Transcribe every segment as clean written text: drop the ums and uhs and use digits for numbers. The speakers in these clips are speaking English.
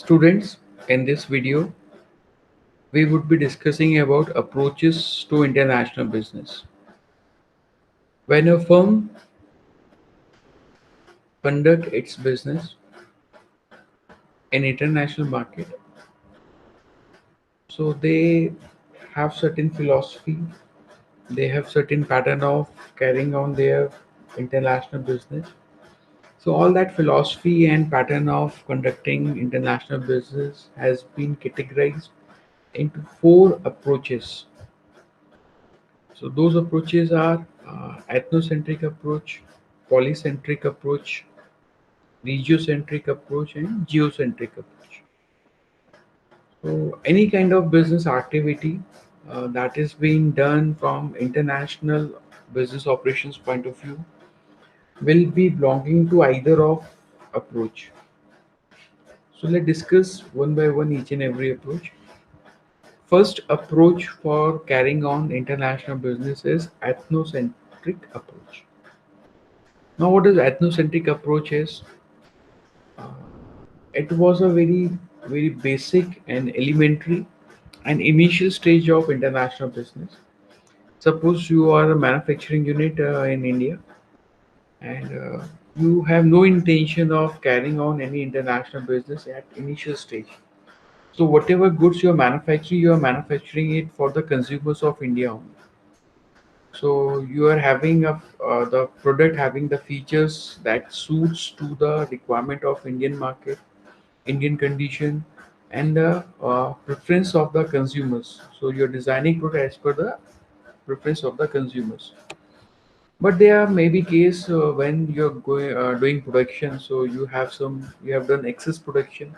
Students, in this video, we would be discussing about approaches to international business. When a firm conduct its business in international market, so they have certain philosophy, they have certain pattern of carrying on their international business. So all that philosophy and pattern of conducting international business has been categorized into four approaches. So those approaches are ethnocentric approach, polycentric approach, regiocentric approach, and geocentric approach. So any kind of business activity that is being done from international business operations point of view will be belonging to either of approach. So let's discuss one by one each and every approach. First approach for carrying on international business is ethnocentric approach. Now, what is ethnocentric approach is? Uh, it was a very basic and elementary and initial stage of international business. Suppose you are a manufacturing unit in India and you have no intention of carrying on any international business at initial stage. So whatever goods you are manufacturing it for the consumers of India only. So you are having the product having the features that suits to the requirement of Indian market, Indian condition, and the preference of the consumers. So you're designing product as per the preference of the consumers. But there may be case when you're going doing production, so you have done excess production,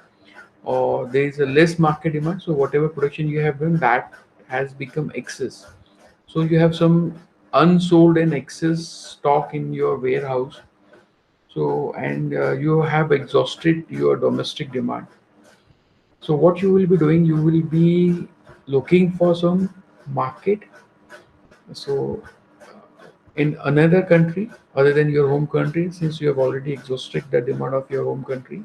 or there is a less market demand. So whatever production you have done, that has become excess. So you have some unsold and excess stock in your warehouse. So and you have exhausted your domestic demand. So what you will be doing, you will be looking for some market. So in another country other than your home country, since you have already exhausted the demand of your home country,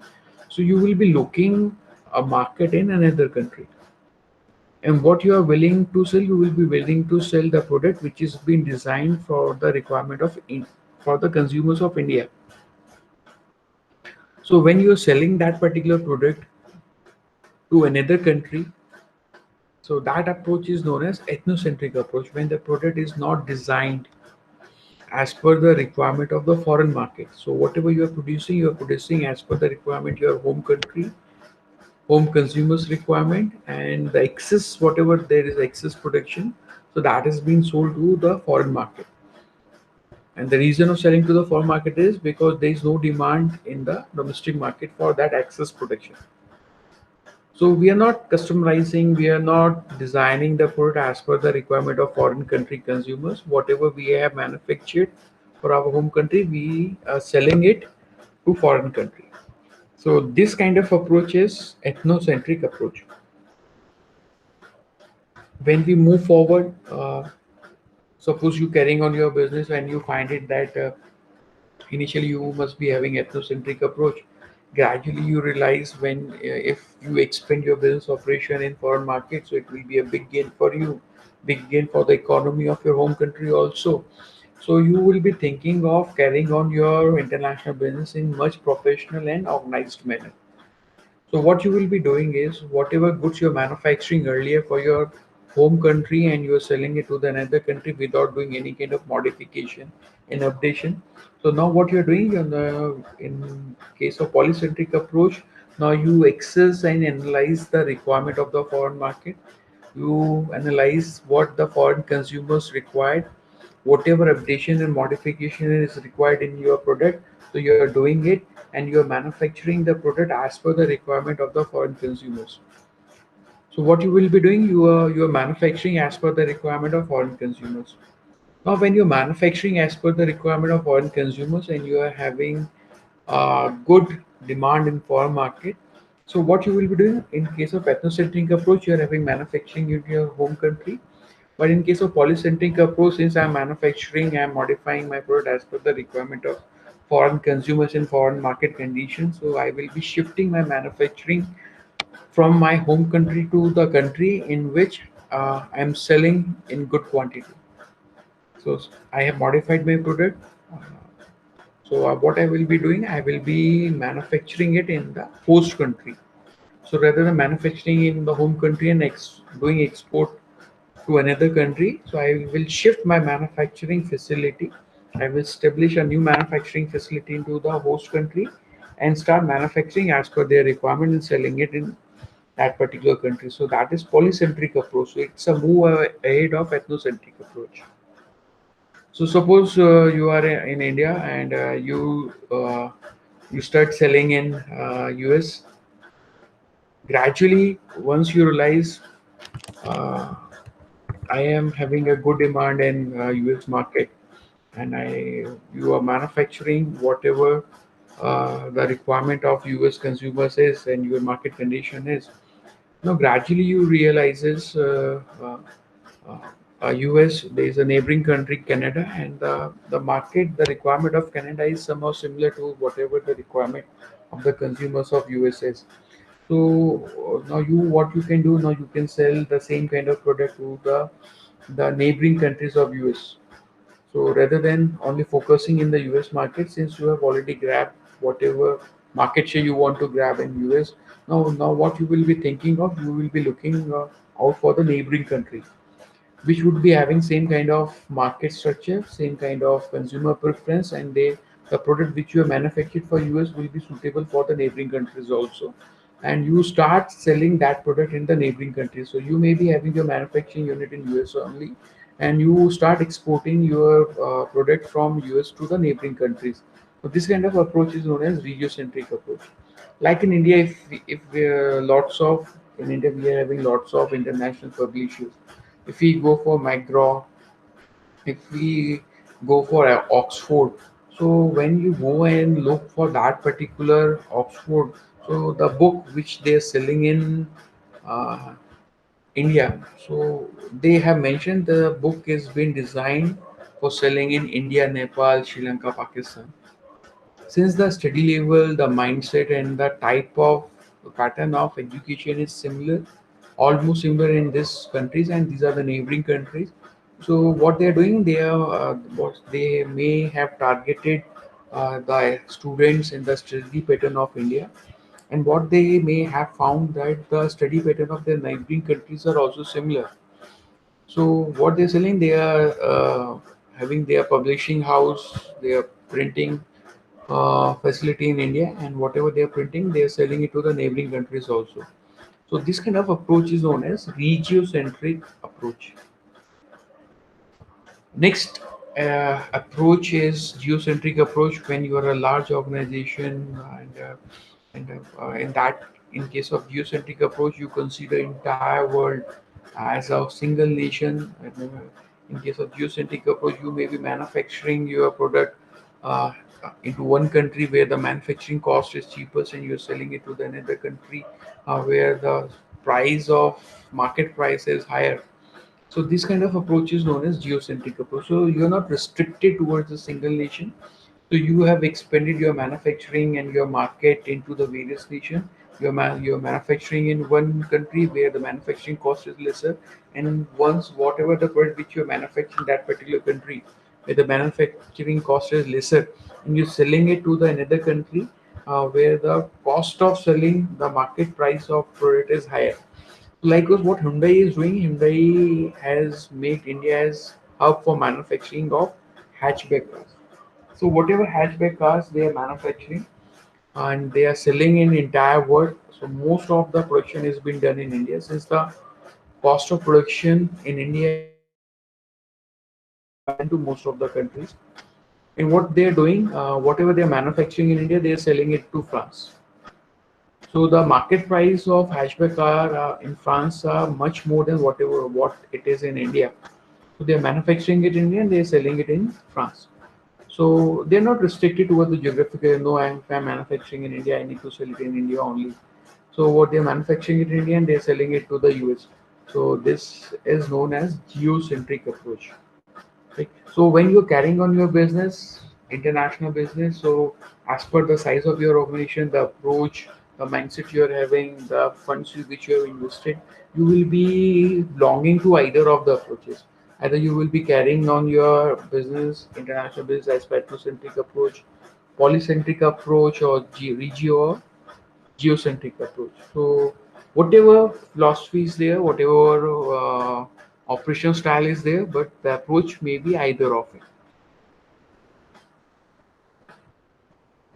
so you will be looking a market in another country. And what you are willing to sell, you will be willing to sell the product which is been designed for the requirement of for the consumers of India. So when you are selling that particular product to another country, so that approach is known as ethnocentric approach, when the product is not designed as per the requirement of the foreign market. So whatever you are producing as per the requirement your home country, home consumers requirement, and the excess, whatever there is excess production, so that is being sold to the foreign market. And the reason of selling to the foreign market is because there is no demand in the domestic market for that excess production. So we are not customizing, we are not designing the product as per the requirement of foreign country consumers. Whatever we have manufactured for our home country, we are selling it to foreign country. So this kind of approach is ethnocentric approach. When we move forward, suppose you carrying on your business and you find it that initially you must be having ethnocentric approach. Gradually you realize when if you expand your business operation in foreign market, so it will be a big gain for you, big gain for the economy of your home country also. So you will be thinking of carrying on your international business in much professional and organized manner. So what you will be doing is whatever goods you're manufacturing earlier for your home country and you're selling it to the another country without doing any kind of modification and updation. So now what you're doing in case of polycentric approach, now you access and analyze the requirement of the foreign market. You analyze what the foreign consumers require, whatever updation and modification is required in your product, so you are doing it and you are manufacturing the product as per the requirement of the foreign consumers. So what you will be doing, you are manufacturing as per the requirement of foreign consumers. Now when you're manufacturing as per the requirement of foreign consumers and you are having good demand in foreign market, so what you will be doing in case of ethnocentric approach, you are having manufacturing in your home country. But in case of polycentric approach, since I'm manufacturing, I'm modifying my product as per the requirement of foreign consumers and foreign market conditions. So I will be shifting my manufacturing from my home country to the country in which I'm selling in good quantity. So I have modified my product. Uh, so what I will be doing, I will be manufacturing it in the host country. So rather than manufacturing in the home country and doing export to another country, so I will shift my manufacturing facility. I will establish a new manufacturing facility into the host country and start manufacturing as per their requirement and selling it in that particular country. So that is polycentric approach. So it's a move ahead of ethnocentric approach. So suppose you are in India and you start selling in US. Gradually, once you realize uh, I am having a good demand in US market, and you are manufacturing whatever the requirement of US consumers is and your market condition is. Now, gradually you realizes US, there is a neighboring country, Canada, and the market, the requirement of Canada is somehow similar to whatever the requirement of the consumers of US is. So now what you can do now, you can sell the same kind of product to the neighboring countries of US. So rather than only focusing in the US market, since you have already grabbed whatever market share you want to grab in US, now what you will be thinking of, you will be looking out for the neighboring country, which would be having same kind of market structure, same kind of consumer preference, and the product which you have manufactured for US will be suitable for the neighboring countries also. And you start selling that product in the neighboring countries. So you may be having your manufacturing unit in US only, and you start exporting your product from US to the neighboring countries. So this kind of approach is known as regiocentric approach. Like in India, if we are lots of in India we are having lots of international publishers. If we go for McGraw, if we go for Oxford, so when you go and look for that particular Oxford, so the book which they are selling in uh, India, so they have mentioned the book is being designed for selling in India, Nepal, Sri Lanka, Pakistan. Since the study level, the mindset, and the type of pattern of education is similar, almost similar in these countries, and these are the neighboring countries. So what they are doing, they are what they may have targeted the students in the study pattern of India, and what they may have found that the study pattern of their neighboring countries are also similar. So what they're selling, they are having their publishing house, they are printing facility in India, and whatever they are printing, they are selling it to the neighboring countries also. So this kind of approach is known as regiocentric approach. Next approach is geocentric approach when you are a large organization and in that in case of geocentric approach you consider entire world as a single nation. In case of geocentric approach, you may be manufacturing your product uh, into one country where the manufacturing cost is cheapest and you're selling it to the another country where the price of market price is higher. So this kind of approach is known as geocentric approach. So you're not restricted towards a single nation. So you have expanded your manufacturing and your market into the various nations. You're manufacturing in one country where the manufacturing cost is lesser, and once whatever the product which you're manufacturing in that particular country, where the manufacturing cost is lesser, and you're selling it to the another country where the cost of selling the market price of product is higher. Likewise, what Hyundai is doing, Hyundai has made India as hub for manufacturing of hatchback cars. So whatever hatchback cars they are manufacturing and they are selling in entire world. So most of the production is being done in India since the cost of production in India is comparison to most of the countries. And what they are doing, whatever they are manufacturing in India, they are selling it to France. So the market price of hatchback car in France are much more than what it is in India. So they are manufacturing it in India and they are selling it in France. So they're not restricted towards the geographical. No, if I'm manufacturing in India, I need to sell it in India only. So what they're manufacturing it in India and they're selling it to the US. So this is known as geocentric approach. Right? So when you're carrying on your business, international business, so as per the size of your organization, the approach the mindset you are having, the funds which you have invested, you will be belonging to either of the approaches. Either you will be carrying on your business, international business as petrocentric approach, polycentric approach, or regio or geocentric approach. So whatever philosophy is there, whatever operation style is there, but the approach may be either of it.